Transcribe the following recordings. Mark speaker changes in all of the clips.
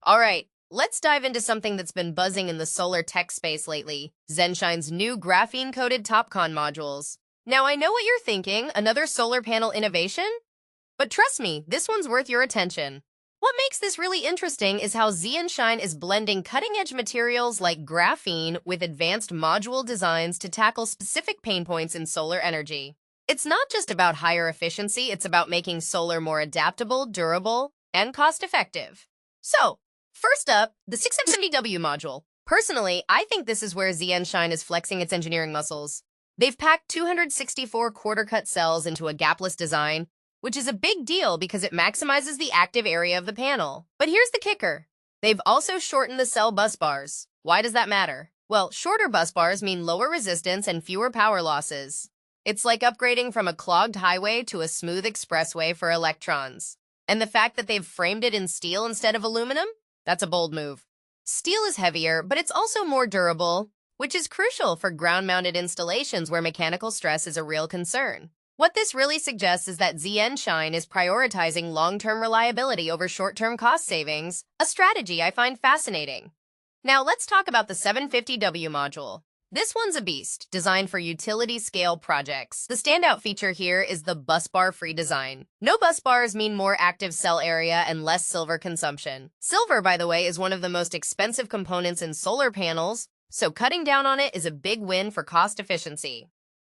Speaker 1: All right, let's dive into something that's been buzzing in the solar tech space lately, ZNShine's new graphene-coated TOPCon modules. Now, I know what you're thinking, another solar panel innovation? But trust me, this one's worth your attention. What makes this really interesting is how ZNShine is blending cutting-edge materials like graphene with advanced module designs to tackle specific pain points in solar energy. It's not just about higher efficiency, it's about making solar more adaptable, durable, and cost-effective. So, first up, the 670W module. Personally, I think this is where ZNShine is flexing its engineering muscles. They've packed 264 quarter-cut cells into a gapless design, which is a big deal because it maximizes the active area of the panel. But here's the kicker. They've also shortened the cell bus bars. Why does that matter? Well, shorter bus bars mean lower resistance and fewer power losses. It's like upgrading from a clogged highway to a smooth expressway for electrons. And the fact that they've framed it in steel instead of aluminum? That's a bold move. Steel is heavier, but it's also more durable, which is crucial for ground-mounted installations where mechanical stress is a real concern. What this really suggests is that ZNShine is prioritizing long-term reliability over short-term cost savings, a strategy I find fascinating. Now let's talk about the 750W module. This one's a beast, designed for utility-scale projects. The standout feature here is the Busbar-Free design. No bus bars mean more active cell area and less silver consumption. Silver, by the way, is one of the most expensive components in solar panels, so cutting down on it is a big win for cost efficiency.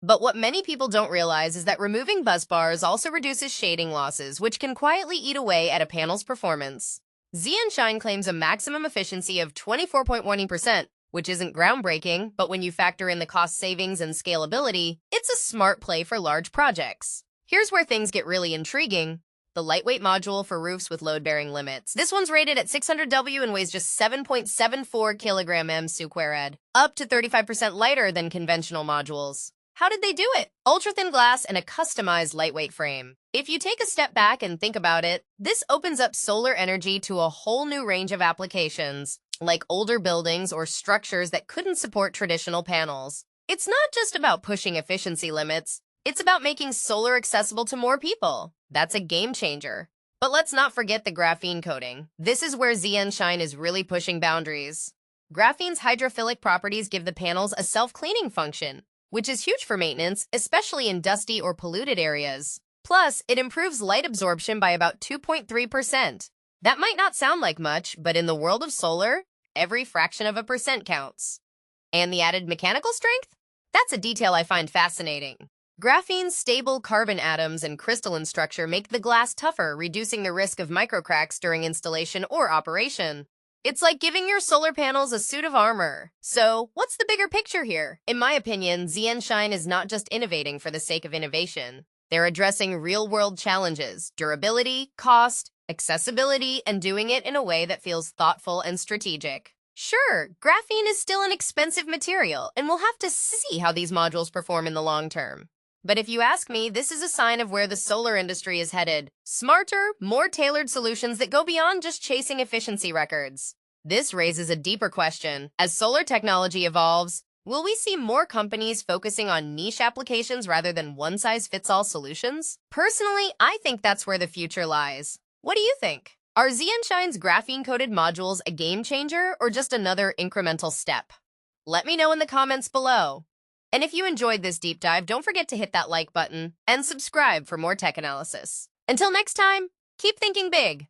Speaker 1: But what many people don't realize is that removing bus bars also reduces shading losses, which can quietly eat away at a panel's performance. ZNShine claims a maximum efficiency of 24.1%, which isn't groundbreaking, but when you factor in the cost savings and scalability, it's a smart play for large projects. Here's where things get really intriguing. The lightweight module for roofs with load-bearing limits. This one's rated at 600W and weighs just 7.74 kg/m², up to 35% lighter than conventional modules. How did they do it? Ultra-thin glass and a customized lightweight frame. If you take a step back and think about it, this opens up solar energy to a whole new range of applications, like older buildings or structures that couldn't support traditional panels. It's not just about pushing efficiency limits, it's about making solar accessible to more people. That's a game changer. But let's not forget the graphene coating. This is where ZNShine is really pushing boundaries. Graphene's hydrophilic properties give the panels a self-cleaning function, which is huge for maintenance, especially in dusty or polluted areas. Plus, it improves light absorption by about 2.3%. That might not sound like much, but in the world of solar, every fraction of a percent counts. And the added mechanical strength? That's a detail I find fascinating. Graphene's stable carbon atoms and crystalline structure make the glass tougher, reducing the risk of microcracks during installation or operation. It's like giving your solar panels a suit of armor. So, what's the bigger picture here? In my opinion, ZNShine is not just innovating for the sake of innovation. They're addressing real-world challenges, durability, cost, accessibility, and doing it in a way that feels thoughtful and strategic. Sure, graphene is still an expensive material, and we'll have to see how these modules perform in the long term. But if you ask me, this is a sign of where the solar industry is headed. Smarter, more tailored solutions that go beyond just chasing efficiency records. This raises a deeper question. As solar technology evolves, will we see more companies focusing on niche applications rather than one-size-fits-all solutions? Personally, I think that's where the future lies. What do you think? Are ZNShine's graphene-coated modules a game changer or just another incremental step? Let me know in the comments below. And if you enjoyed this deep dive, don't forget to hit that like button and subscribe for more tech analysis. Until next time, keep thinking big.